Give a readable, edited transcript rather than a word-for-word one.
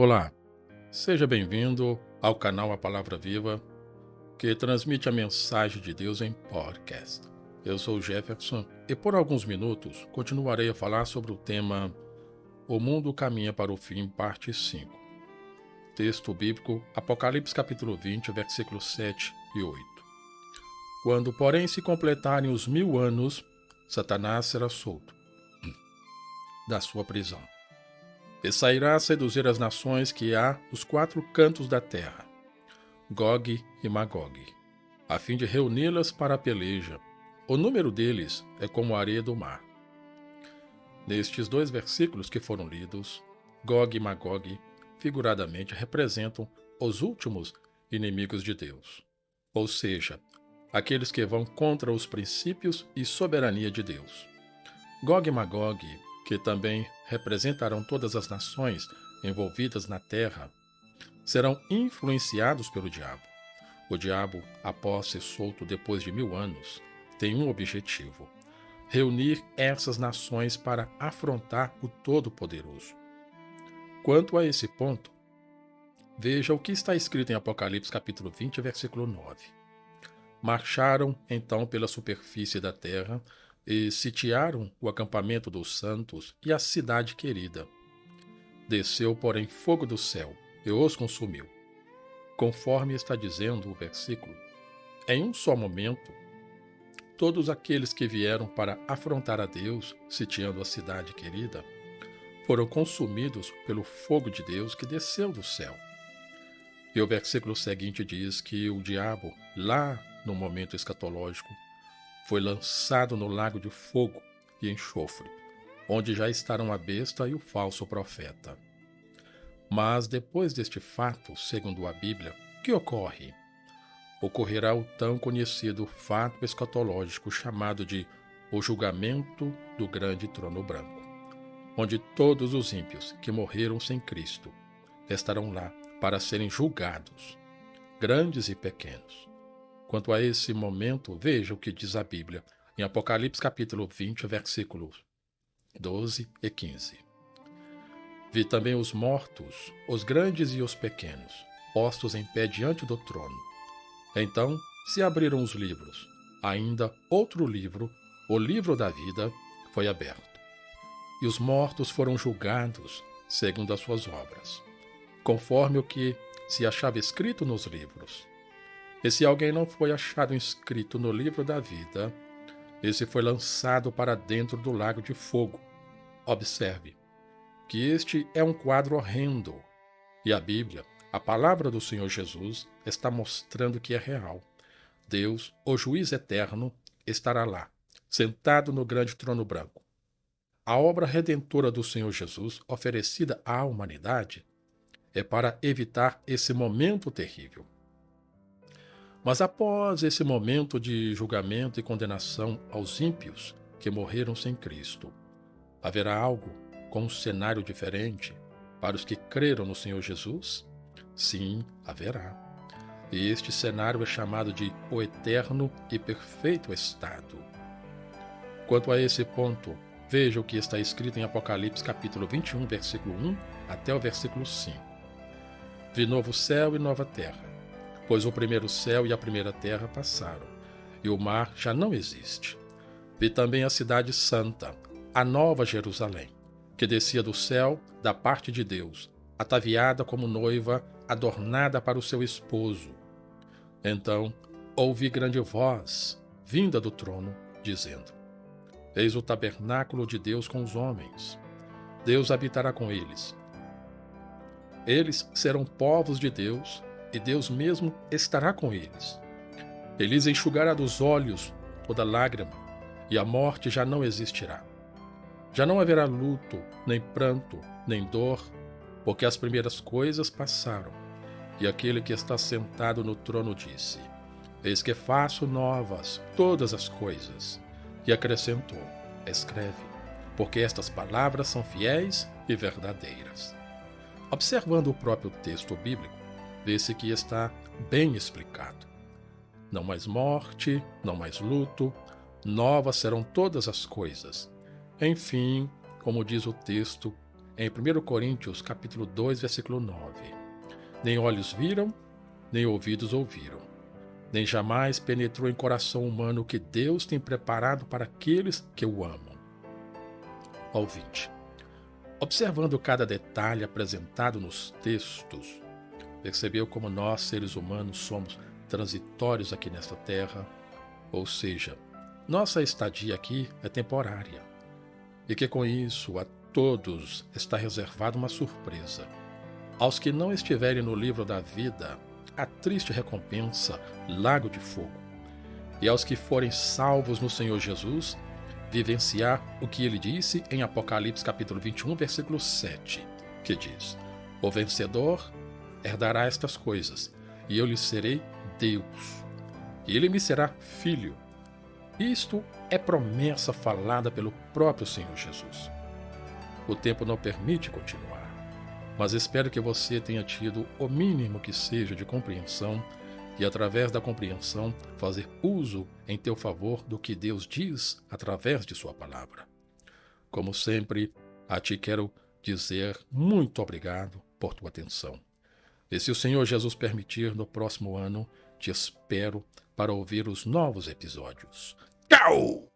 Olá, seja bem-vindo ao canal A Palavra Viva, que transmite a mensagem de Deus em podcast. Eu sou o Jefferson e por alguns minutos continuarei a falar sobre o tema O Mundo Caminha para o Fim, parte 5. Texto bíblico, Apocalipse capítulo 20, versículos 7 e 8. Quando, porém, se completarem os 1000 anos, Satanás será solto da sua prisão e sairá a seduzir as nações que há nos 4 cantos da terra, Gog e Magog, a fim de reuni-las para a peleja. O número deles é como a areia do mar. Nestes 2 versículos que foram lidos, Gog e Magog, figuradamente, representam os últimos inimigos de Deus, ou seja, aqueles que vão contra os princípios e soberania de Deus. Gog e Magog, que também representarão todas as nações envolvidas na terra, serão influenciados pelo diabo. O diabo, após ser solto depois de 1000 anos, tem um objetivo: reunir essas nações para afrontar o Todo-Poderoso. Quanto a esse ponto, veja o que está escrito em Apocalipse capítulo 20, versículo 9. Marcharam então pela superfície da terra e sitiaram o acampamento dos santos e a cidade querida. Desceu, porém, fogo do céu e os consumiu. Conforme está dizendo o versículo, em um só momento, todos aqueles que vieram para afrontar a Deus, sitiando a cidade querida, foram consumidos pelo fogo de Deus que desceu do céu. E o versículo seguinte diz que o diabo, lá no momento escatológico, foi lançado no lago de fogo e enxofre, onde já estarão a besta e o falso profeta. Mas depois deste fato, segundo a Bíblia, o que ocorre? Ocorrerá o tão conhecido fato escatológico chamado de o julgamento do grande trono branco, onde todos os ímpios que morreram sem Cristo estarão lá para serem julgados, grandes e pequenos. Quanto a esse momento, veja o que diz a Bíblia em Apocalipse capítulo 20, versículos 12 e 15. Vi também os mortos, os grandes e os pequenos, postos em pé diante do trono. Então se abriram os livros. Ainda outro livro, o livro da vida, foi aberto. E os mortos foram julgados segundo as suas obras, conforme o que se achava escrito nos livros. E se alguém não foi achado inscrito no livro da vida, esse foi lançado para dentro do lago de fogo. Observe que este é um quadro horrendo, e a Bíblia, a palavra do Senhor Jesus, está mostrando que é real. Deus, o juiz eterno, estará lá, sentado no grande trono branco. A obra redentora do Senhor Jesus, oferecida à humanidade, é para evitar esse momento terrível. Mas após esse momento de julgamento e condenação aos ímpios que morreram sem Cristo, haverá algo com um cenário diferente para os que creram no Senhor Jesus? Sim, haverá. E este cenário é chamado de o eterno e perfeito estado. Quanto a esse ponto, veja o que está escrito em Apocalipse capítulo 21, versículo 1 até o versículo 5. Vi novo céu e nova terra, pois o primeiro céu e a primeira terra passaram, e o mar já não existe. Vi também a cidade santa, a nova Jerusalém, que descia do céu da parte de Deus, ataviada como noiva, adornada para o seu esposo. Então ouvi grande voz, vinda do trono, dizendo: Eis o tabernáculo de Deus com os homens. Deus habitará com eles. Eles serão povos de Deus, e Deus mesmo estará com eles. Ele lhes enxugará dos olhos toda lágrima, e a morte já não existirá. Já não haverá luto, nem pranto, nem dor, porque as primeiras coisas passaram. E aquele que está sentado no trono disse: Eis que faço novas todas as coisas. E acrescentou: Escreve, porque estas palavras são fiéis e verdadeiras. Observando o próprio texto bíblico, vê-se que está bem explicado. Não mais morte, não mais luto, novas serão todas as coisas. Enfim, como diz o texto, em 1 Coríntios capítulo 2, versículo 9. Nem olhos viram, nem ouvidos ouviram, nem jamais penetrou em coração humano o que Deus tem preparado para aqueles que o amam. Ouvinte, observando cada detalhe apresentado nos textos, percebeu como nós, seres humanos, somos transitórios aqui nesta terra, ou seja, nossa estadia aqui é temporária, e que com isso a todos está reservada uma surpresa. Aos que não estiverem no livro da vida, a triste recompensa, lago de fogo. E aos que forem salvos no Senhor Jesus, vivenciar o que ele disse em Apocalipse capítulo 21, versículo 7, que diz: O vencedor herdará estas coisas, e eu lhe serei Deus, e ele me será filho. Isto é promessa falada pelo próprio Senhor Jesus. O tempo não permite continuar, mas espero que você tenha tido o mínimo que seja de compreensão e, através da compreensão, fazer uso em teu favor do que Deus diz através de sua palavra. Como sempre, a ti quero dizer muito obrigado por tua atenção. E se o Senhor Jesus permitir, no próximo ano, te espero para ouvir os novos episódios. Tchau!